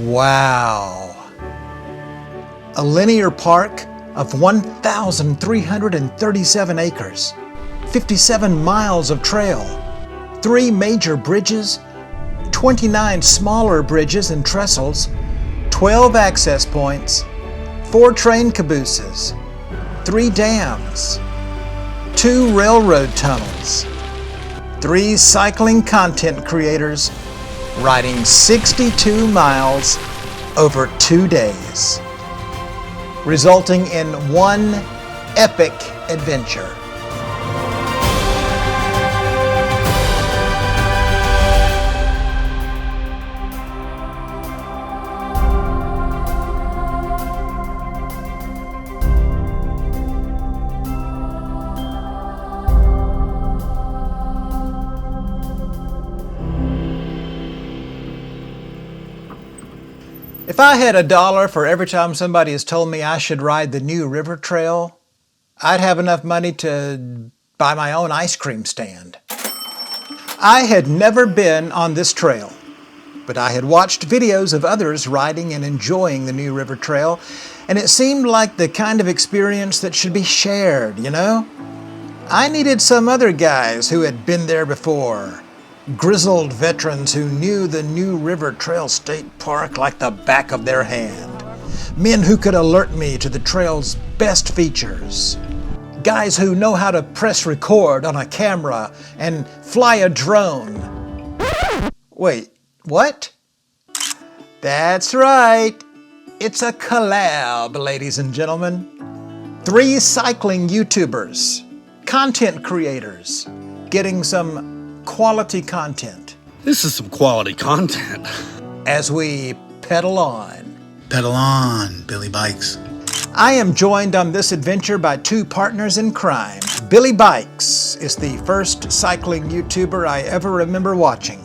Wow. A linear park of 1,337 acres, 57 miles of trail, 3 major bridges, 29 smaller bridges and trestles, 12 access points, 4 train cabooses, 3 dams, 2 railroad tunnels, 3 cycling content creators riding 62 miles over 2 days, resulting in one epic adventure. If I had $1 for every time somebody has told me I should ride the new river trail, I'd have enough money to buy my own ice cream stand. I had never been on this trail, but I had watched videos of others riding and enjoying the new river trail, and it seemed like the kind of experience that should be shared, you know? I needed some other guys who had been there before. Grizzled veterans who knew the New River Trail State Park like the back of their hand. Men who could alert me to the trail's best features. Guys who know how to press record on a camera and fly a drone. Wait, what? That's right. It's a collab, ladies and gentlemen. 3 cycling YouTubers, content creators, getting some quality content. This is some quality content. As we pedal on. Pedal on, Billy Bikes. I am joined on this adventure by 2 partners in crime. Billy Bikes is the first cycling YouTuber I ever remember watching.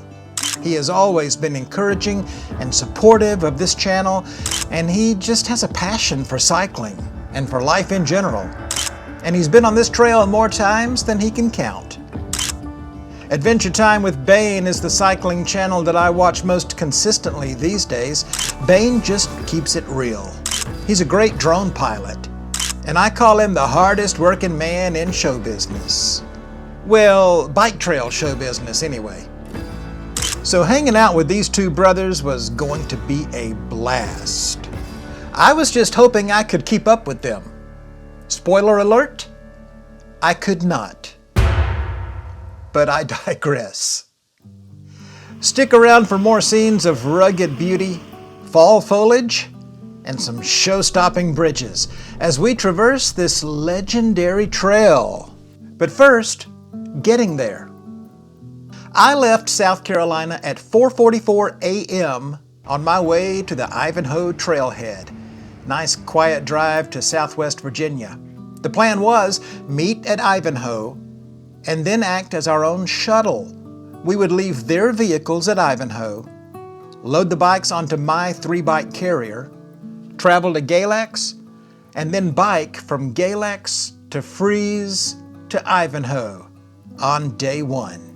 He has always been encouraging and supportive of this channel, and he just has a passion for cycling and for life in general. And he's been on this trail more times than he can count. Adventure Time with Bane is the cycling channel that I watch most consistently these days. Bane just keeps it real. He's a great drone pilot, and I call him the hardest working man in show business. Well, bike trail show business anyway. So hanging out with these 2 brothers was going to be a blast. I was just hoping I could keep up with them. Spoiler alert, I could not. But I digress. Stick around for more scenes of rugged beauty, fall foliage, and some show-stopping bridges as we traverse this legendary trail. But first, getting there. I left South Carolina at 4:44 a.m. on my way to the Ivanhoe trailhead. Nice quiet drive to Southwest Virginia. The plan was meet at Ivanhoe and then act as our own shuttle. We would leave their vehicles at Ivanhoe, load the bikes onto my 3-bike carrier, travel to Galax, and then bike from Galax to Freeze to Ivanhoe on day 1.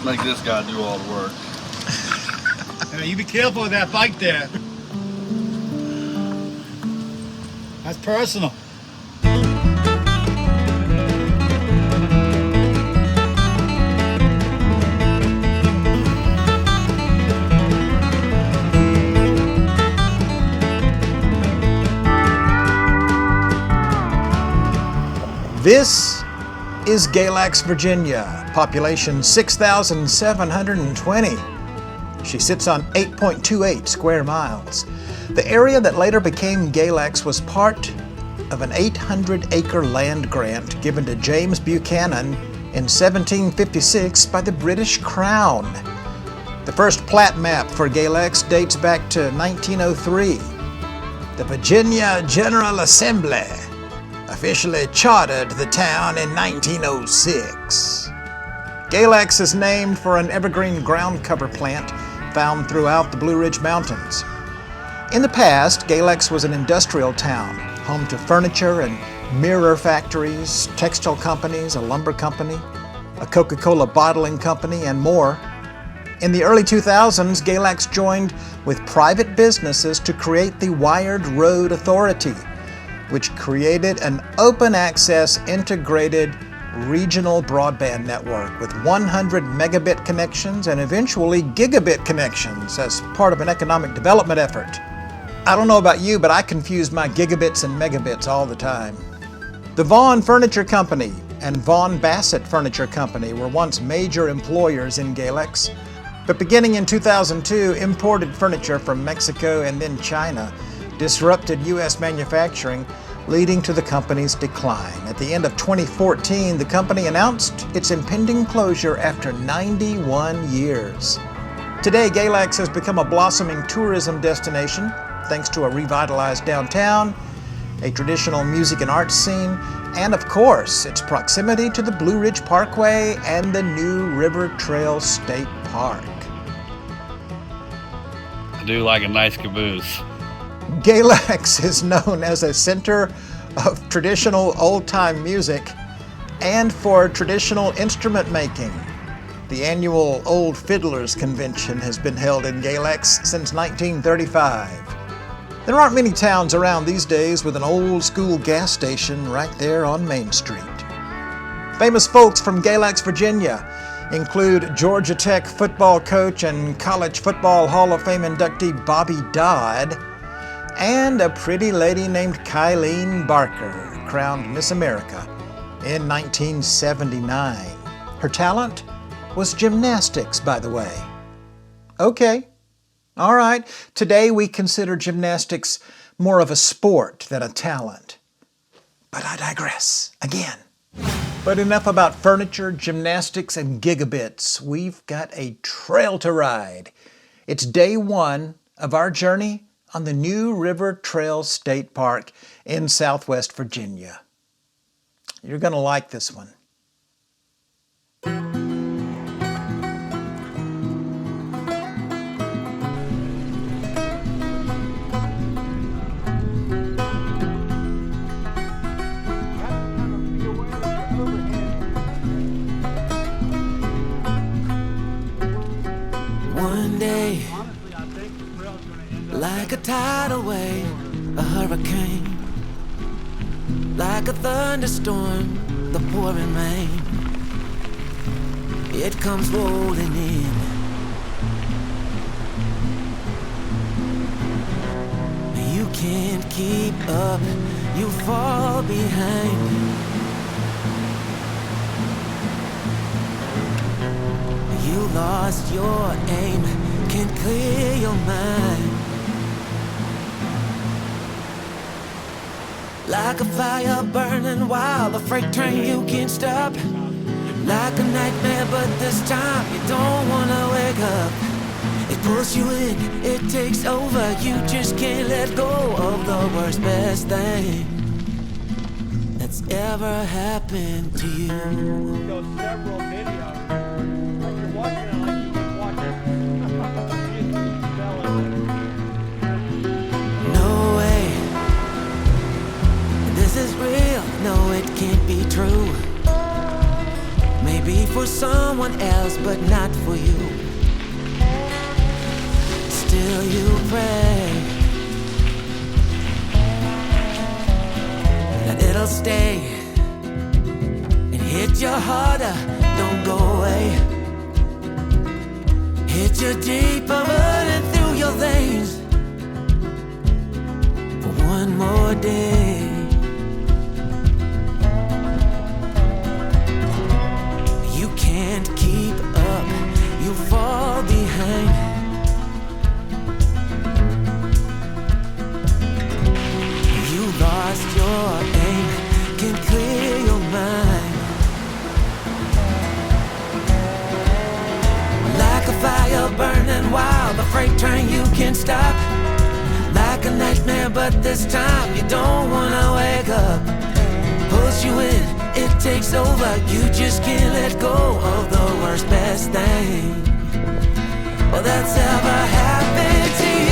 Make this guy do all the work. Hey, you be careful with that bike there. That's personal. This is Galax, Virginia, population 6,720. She sits on 8.28 square miles. The area that later became Galax was part of an 800-acre land grant given to James Buchanan in 1756 by the British Crown. The first plat map for Galax dates back to 1903. The Virginia General Assembly officially chartered the town in 1906. Galax is named for an evergreen ground cover plant found throughout the Blue Ridge Mountains. In the past, Galax was an industrial town, home to furniture and mirror factories, textile companies, a lumber company, a Coca-Cola bottling company, and more. In the early 2000s, Galax joined with private businesses to create the Wired Road Authority, which created an open access integrated regional broadband network with 100 megabit connections and eventually gigabit connections as part of an economic development effort. I don't know about you, but I confuse my gigabits and megabits all the time. The Vaughn Furniture Company and Vaughn Bassett Furniture Company were once major employers in Galax, but beginning in 2002, imported furniture from Mexico and then China disrupted U.S. manufacturing, leading to the company's decline. At the end of 2014, the company announced its impending closure after 91 years. Today, Galax has become a blossoming tourism destination thanks to a revitalized downtown, a traditional music and arts scene, and of course, its proximity to the Blue Ridge Parkway and the new River Trail State Park. I do like a nice caboose. Galax is known as a center of traditional old-time music and for traditional instrument making. The annual Old Fiddlers Convention has been held in Galax since 1935. There aren't many towns around these days with an old-school gas station right there on Main Street. Famous folks from Galax, Virginia include Georgia Tech football coach and College Football Hall of Fame inductee Bobby Dodd, and a pretty lady named Kylene Barker, crowned Miss America in 1979. Her talent was gymnastics, by the way. Okay, all right, today we consider gymnastics more of a sport than a talent. But I digress again. But enough about furniture, gymnastics, and gigabits. We've got a trail to ride. It's day one of our journey on the new River Trail State Park in Southwest Virginia. You're going to like this one. One day, like a tidal wave, a hurricane, like a thunderstorm, the pouring rain, it comes rolling in. You can't keep up, you fall behind. You lost your aim, can't clear your mind. Like a fire burning wild, a freight train you can't stop. Like a nightmare, but this time you don't wanna wake up. It pulls you in, it takes over, you just can't let go of the worst, best thing that's ever happened to you. Several videos. Like you're watching it like you can watch it. No way, this is real, no it can't be true. Maybe for someone else, but not for you. Still you pray that it'll stay and hit you harder, don't go away. Hit you deeper, running through your veins for one more day. You can't keep up, you fall behind. You lost your aim, can't clear your mind. Like a fire burning wild, a freight train you can't stop. Like a nightmare, but this time you don't wanna wake up. Pulls you in, it takes over, you just can't let go of the worst, best thing well that's ever happened to you.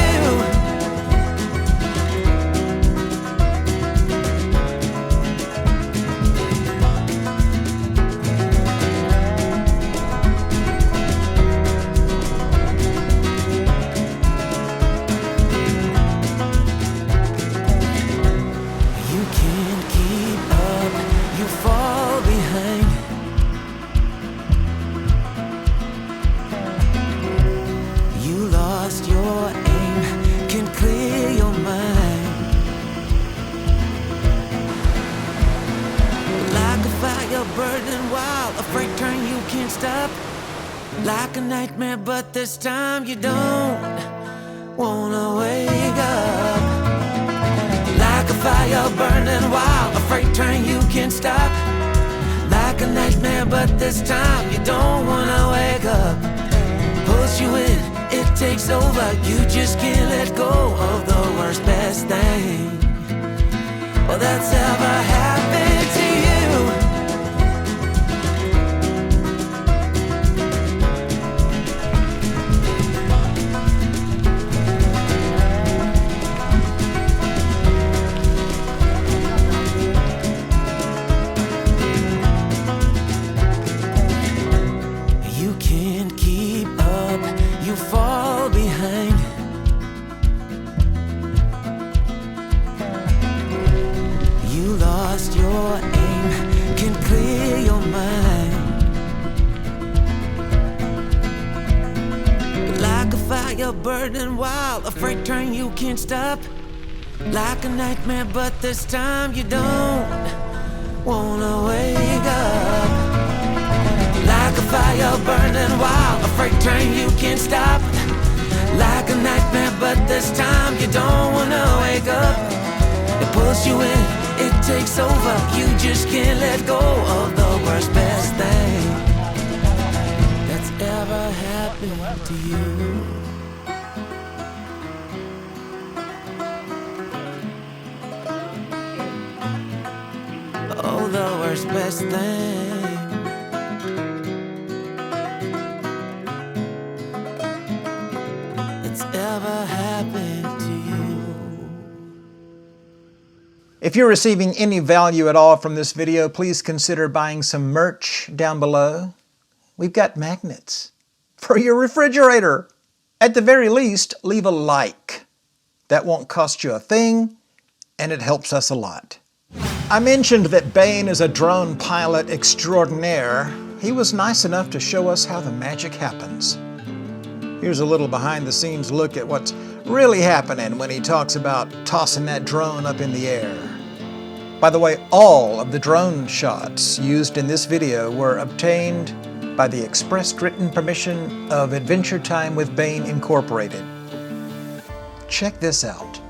like a nightmare, but this time you don't wanna wake up. Like a fire burning wild, a freight train you can't stop. Like a nightmare, but this time you don't wanna wake up. Pulls you in, it takes over, you just can't let go of the worst, best thing well that's ever happened to you. You can't keep up, you fall behind. You lost your aim, can't clear your mind. Like a fire burning wild, a freight train you can't stop. Like a nightmare, but this time you don't wanna wake up. Like a fire burning wild, a freight train you can't stop. Like a nightmare, but this time you don't wanna wake up. It pulls you in, it takes over, you just can't let go of the worst, best thing that's ever happened to you. Oh, the worst, best thing that's ever happened to you. If you're receiving any value at all from this video, please consider buying some merch down below. We've got magnets for your refrigerator. At the very least, leave a like. That won't cost you a thing, and it helps us a lot. I mentioned that Bane is a drone pilot extraordinaire. He was nice enough to show us how the magic happens. Here's a little behind-the-scenes look at what's really happening when he talks about tossing that drone up in the air. By the way, all of the drone shots used in this video were obtained by the express written permission of Adventure Time with Bane Incorporated. Check this out.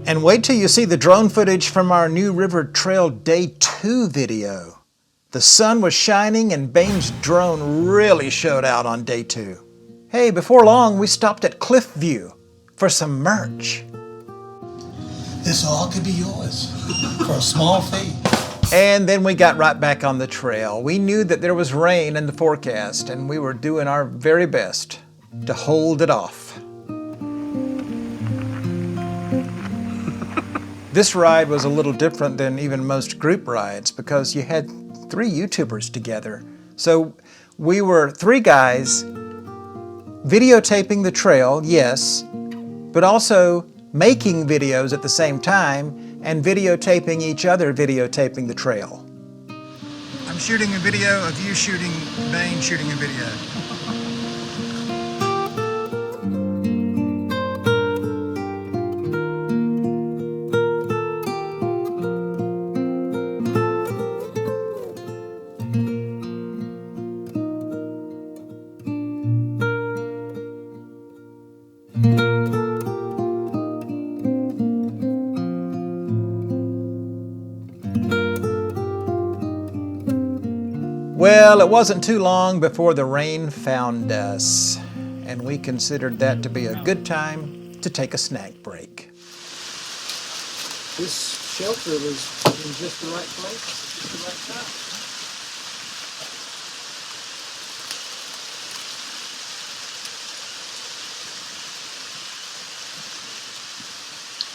And wait till you see the drone footage from our new River Trail Day 2 video. The sun was shining and Bane's drone really showed out on Day 2. Hey, before long we stopped at Cliff View for some merch. This all could be yours for a small fee. And then we got right back on the trail. We knew that there was rain in the forecast and we were doing our very best to hold it off. This ride was a little different than even most group rides because you had 3 YouTubers together. So we were 3 guys videotaping the trail, yes, but also making videos at the same time and videotaping each other videotaping the trail. I'm shooting a video of you shooting, Bane shooting a video. Well, it wasn't too long before the rain found us, and we considered that to be a good time to take a snack break. This shelter was in just the right place, just the right time.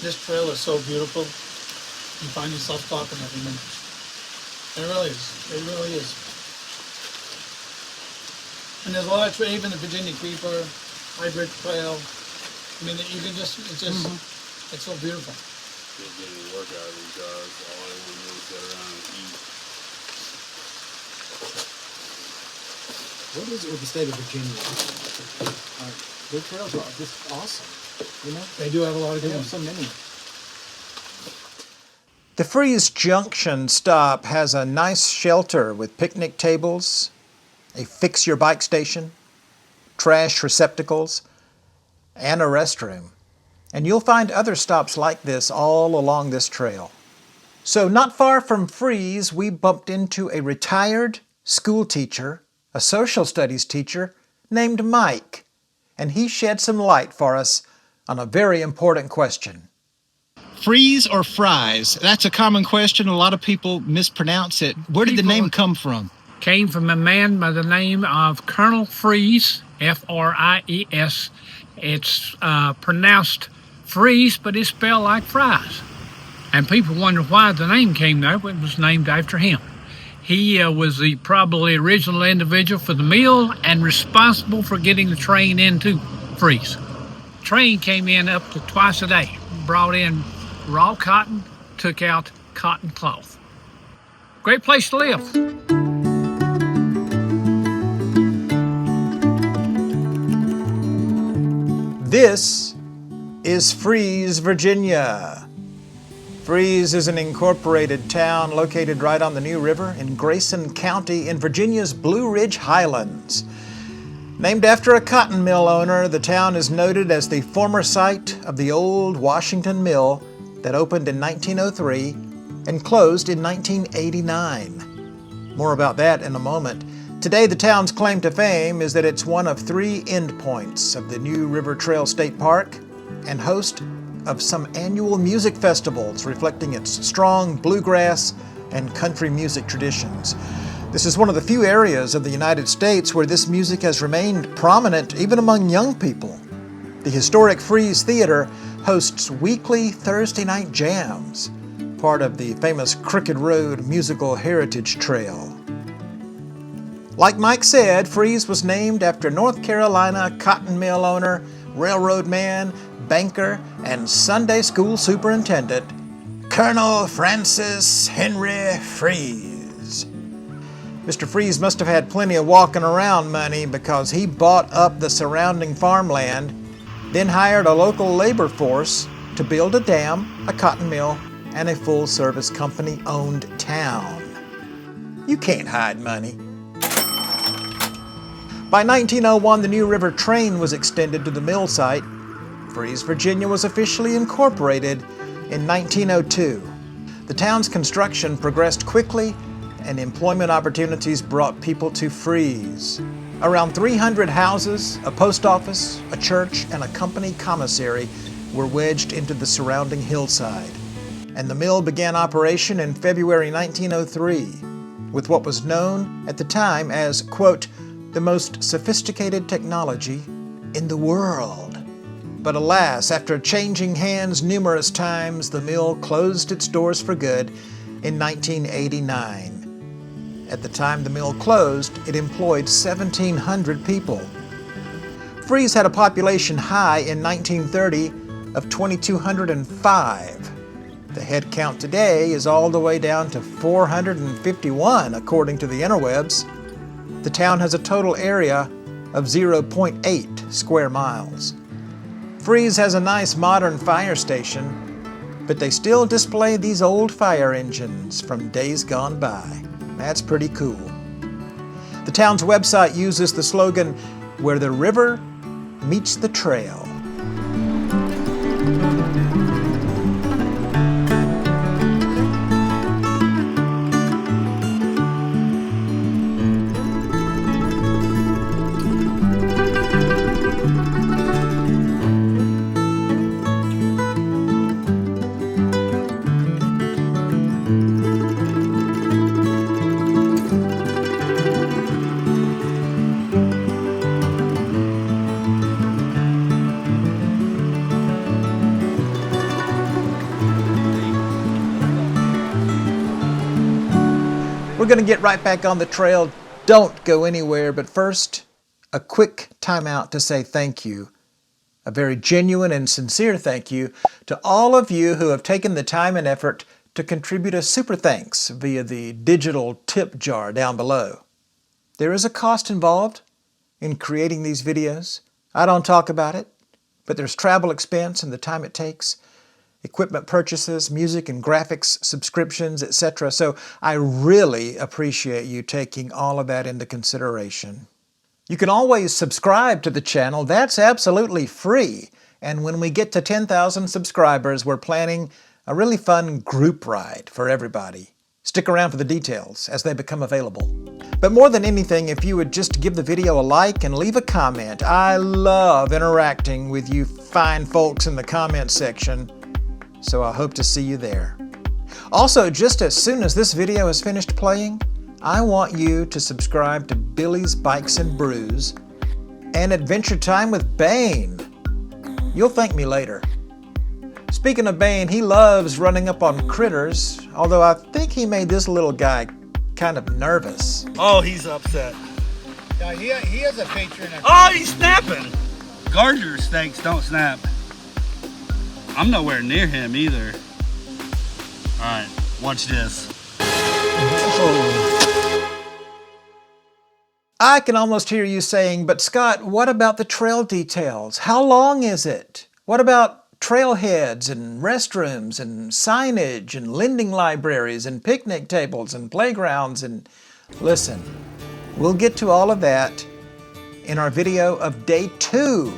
This trail is so beautiful. You find yourself talking every minute. It really is. It really is. And there's a lot of trail, even the Virginia Creeper, hybrid trail. I mean, you can just, it's just, it's so beautiful. Just getting a workout of these guys. All they want to do is sit around and eat. What is it with the state of Virginia? Their trails are just awesome. You know? They do have a lot of good ones. So many. The Freeze Junction stop has a nice shelter with picnic tables, a fix-your-bike station, trash receptacles, and a restroom. And you'll find other stops like this all along this trail. So not far from Freeze, we bumped into a retired school teacher, a social studies teacher, named Mike. And he shed some light for us on a very important question. Freeze or fries? That's a common question. A lot of people mispronounce it. Where did the name come from? Came from a man by the name of Colonel Freeze, F-R-I-E-S. It's pronounced freeze, but it's spelled like fries. And people wonder why the name came there, but it was named after him. He was the probably original individual for the mill and responsible for getting the train into Freeze. Train came in up to twice a day, brought in raw cotton, took out cotton cloth. Great place to live. This is Freeze, Virginia. Freeze is an incorporated town located right on the New River in Grayson County in Virginia's Blue Ridge Highlands. Named after a cotton mill owner, the town is noted as the former site of the old Washington Mill that opened in 1903 and closed in 1989. More about that in a moment. Today, the town's claim to fame is that it's one of 3 endpoints of the New River Trail State Park and host of some annual music festivals reflecting its strong bluegrass and country music traditions. This is one of the few areas of the United States where this music has remained prominent even among young people. The historic Freeze Theater hosts weekly Thursday night jams, part of the famous Crooked Road Musical Heritage Trail. Like Mike said, Freeze was named after North Carolina cotton mill owner, railroad man, banker, and Sunday school superintendent, Colonel Francis Henry Freeze. Mr. Freeze must have had plenty of walking around money because he bought up the surrounding farmland, then hired a local labor force to build a dam, a cotton mill, and a full-service company-owned town. You can't hide money. By 1901, the New River train was extended to the mill site. Freeze, Virginia was officially incorporated in 1902. The town's construction progressed quickly, and employment opportunities brought people to Freeze. Around 300 houses, a post office, a church, and a company commissary were wedged into the surrounding hillside. And the mill began operation in February 1903 with what was known at the time as, quote, the most sophisticated technology in the world. But alas, after changing hands numerous times, the mill closed its doors for good in 1989. At the time the mill closed, it employed 1,700 people. Freeze had a population high in 1930 of 2,205. The head count today is all the way down to 451, according to the interwebs. The town has a total area of 0.8 square miles. Freeze has a nice modern fire station, but they still display these old fire engines from days gone by. That's pretty cool. The town's website uses the slogan, "Where the river meets the trail." We're going to get right back on the trail. Don't go anywhere, but first, a quick timeout to say thank you. A very genuine and sincere thank you to all of you who have taken the time and effort to contribute a super thanks via the digital tip jar down below. There is a cost involved in creating these videos. I don't talk about it, but there's travel expense and the time it takes, equipment purchases, music and graphics subscriptions, etc. So I really appreciate you taking all of that into consideration. You can always subscribe to the channel. That's absolutely free. And when we get to 10,000 subscribers, we're planning a really fun group ride for everybody. Stick around for the details as they become available. But more than anything, if you would just give the video a like and leave a comment. I love interacting with you fine folks in the comment section, so I hope to see you there. Also, just as soon as this video is finished playing, I want you to subscribe to Billy's Bikes and Brews and Adventure Time with Bane. You'll thank me later. Speaking of Bane, he loves running up on critters, although I think he made this little guy kind of nervous. Oh, he's upset. Yeah, he has a patron. Oh, he's snapping. Garter snakes don't snap. I'm nowhere near him either. All right, watch this. I can almost hear you saying, but Scott, what about the trail details? How long is it? What about trailheads and restrooms and signage and lending libraries and picnic tables and playgrounds? And listen, we'll get to all of that in our video of day 2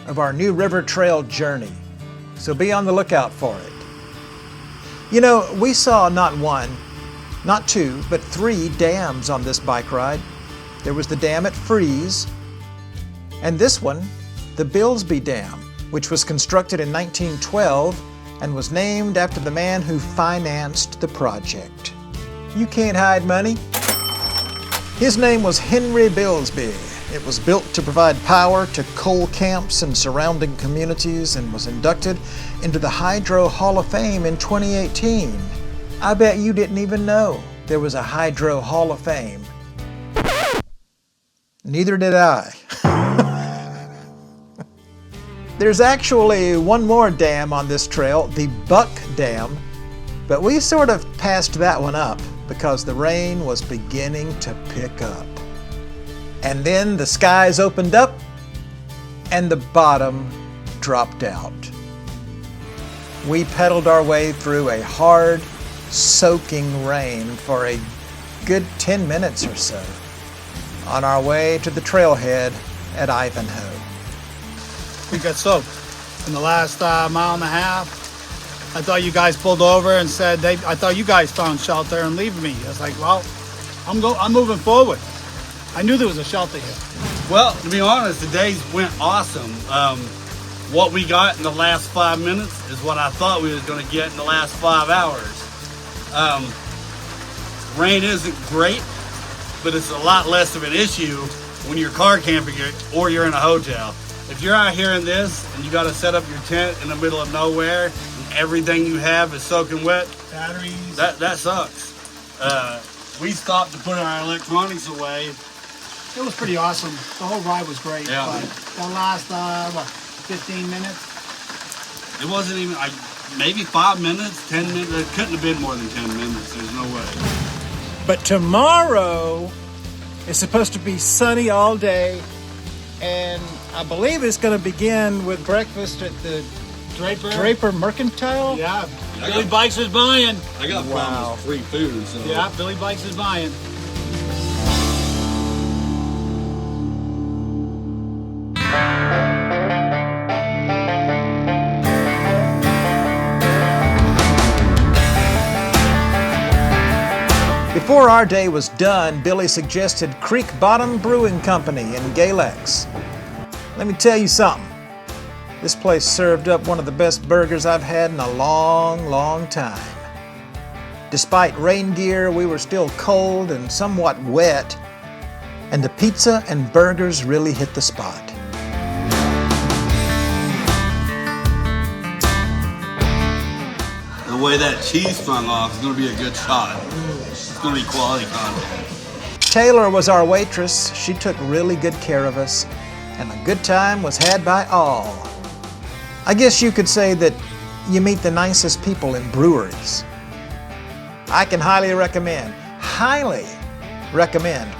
of our new river trail journey. So be on the lookout for it. You know, we saw not 1, not 2, but 3 dams on this bike ride. There was the dam at Freeze, and this one, the Bilsby Dam, which was constructed in 1912 and was named after the man who financed the project. You can't hide money. His name was Henry Bilsby. It was built to provide power to coal camps and surrounding communities and was inducted into the Hydro Hall of Fame in 2018. I bet you didn't even know there was a Hydro Hall of Fame. Neither did I. There's actually one more dam on this trail, the Buck Dam, but we sort of passed that one up because the rain was beginning to pick up. And then the skies opened up and the bottom dropped out. We pedaled our way through a hard, soaking rain for a good 10 minutes or so on our way to the trailhead at Ivanhoe. We got soaked in the last mile and a half. I thought you guys pulled over and said I thought you guys found shelter and leave me. I was like, well, I'm moving forward. I knew there was a shelter here. Well, to be honest, the days went awesome. What we got in the last 5 minutes is what I thought we was going to get in the last 5 hours. Rain isn't great, but it's a lot less of an issue when you're car camping or you're in a hotel. If you're out here in this and you got to set up your tent in the middle of nowhere and everything you have is soaking wet, Batteries. that sucks. We stopped to put our electronics away. It was pretty awesome. The whole ride was great. Yeah. But the last, 15 minutes? It wasn't even, maybe 5 minutes, 10 minutes. It couldn't have been more than 10 minutes. There's no way. But tomorrow is supposed to be sunny all day, and I believe it's going to begin with breakfast at the Draper Mercantile. Yeah. Billy Bikes is buying. I got promised free food. So. Yeah, Billy Bikes is buying. Before our day was done, Billy suggested Creek Bottom Brewing Company in Galax. Let me tell you something. This place served up one of the best burgers I've had in a long, long time. Despite rain gear, we were still cold and somewhat wet, and the pizza and burgers really hit the spot. The way that cheese sprung off is going to be a good shot. It's going to be quality content. Taylor was our waitress. She took really good care of us, and a good time was had by all. I guess you could say that you meet the nicest people in breweries. I can highly recommend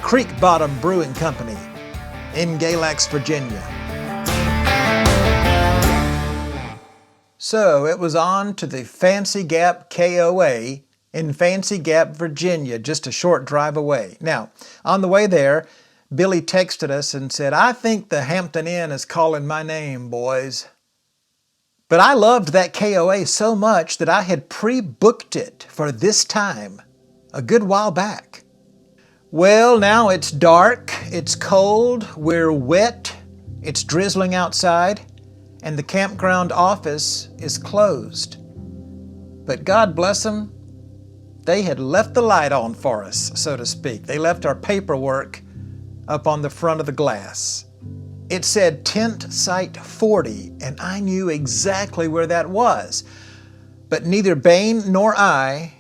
Creek Bottom Brewing Company in Galax, Virginia. So it was on to the Fancy Gap KOA in Fancy Gap, Virginia, just a short drive away. Now, on the way there, Billy texted us and said, "I think the Hampton Inn is calling my name, boys." But I loved that KOA so much that I had pre-booked it for this time a good while back. Well, now it's dark, it's cold, we're wet, it's drizzling outside, and the campground office is closed. But God bless them, they had left the light on for us, so to speak. They left our paperwork up on the front of the glass. It said Tent Site 40, and I knew exactly where that was. But neither Bane nor I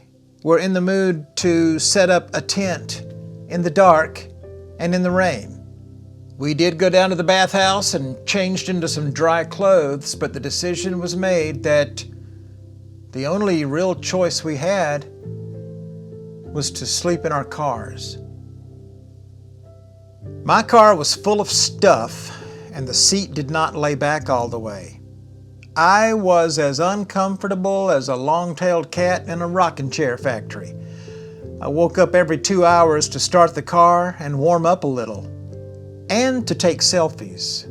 were in the mood to set up a tent in the dark and in the rain. We did go down to the bathhouse and changed into some dry clothes, but the decision was made that the only real choice we had was to sleep in our cars. My car was full of stuff, and the seat did not lay back all the way. I was as uncomfortable as a long-tailed cat in a rocking chair factory. I woke up every 2 hours to start the car and warm up a little, and to take selfies.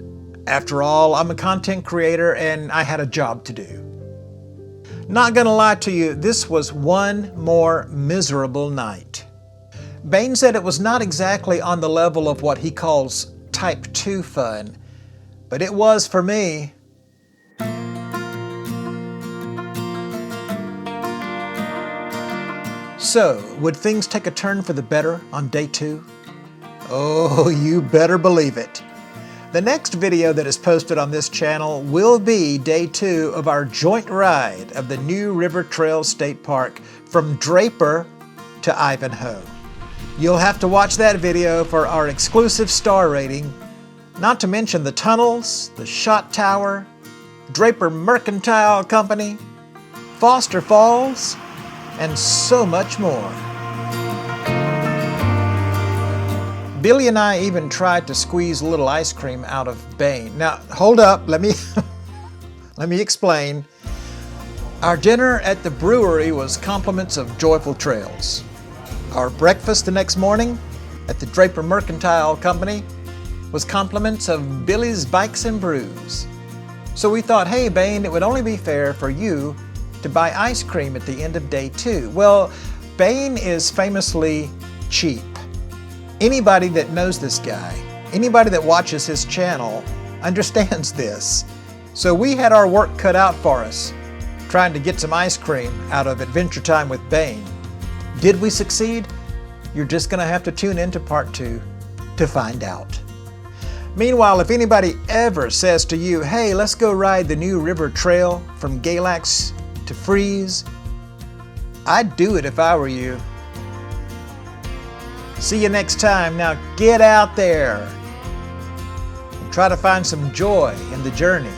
After all, I'm a content creator and I had a job to do. Not gonna lie to you, this was one more miserable night. Bane said it was not exactly on the level of what he calls type 2 fun, but it was for me. So, would things take a turn for the better on day 2? Oh, you better believe it. The next video that is posted on this channel will be day 2 of our joint ride of the New River Trail State Park from Draper to Ivanhoe. You'll have to watch that video for our exclusive star rating, not to mention the tunnels, the shot tower, Draper Mercantile Company, Foster Falls, and so much more. Billy and I even tried to squeeze a little ice cream out of Bane. Now, hold up, let me explain. Our dinner at the brewery was compliments of Joyful Trails. Our breakfast the next morning at the Draper Mercantile Company was compliments of Billy's Bikes and Brews. So we thought, hey Bane, it would only be fair for you to buy ice cream at the end of day 2. Well, Bane is famously cheap. Anybody that knows this guy, anybody that watches his channel understands this. So we had our work cut out for us, trying to get some ice cream out of Adventure Time with Bane. Did we succeed? You're just gonna have to tune into part 2 to find out. Meanwhile, if anybody ever says to you, hey, let's go ride the New River Trail from Galax to Freeze, I'd do it if I were you. See you next time. Now get out there and try to find some joy in the journey.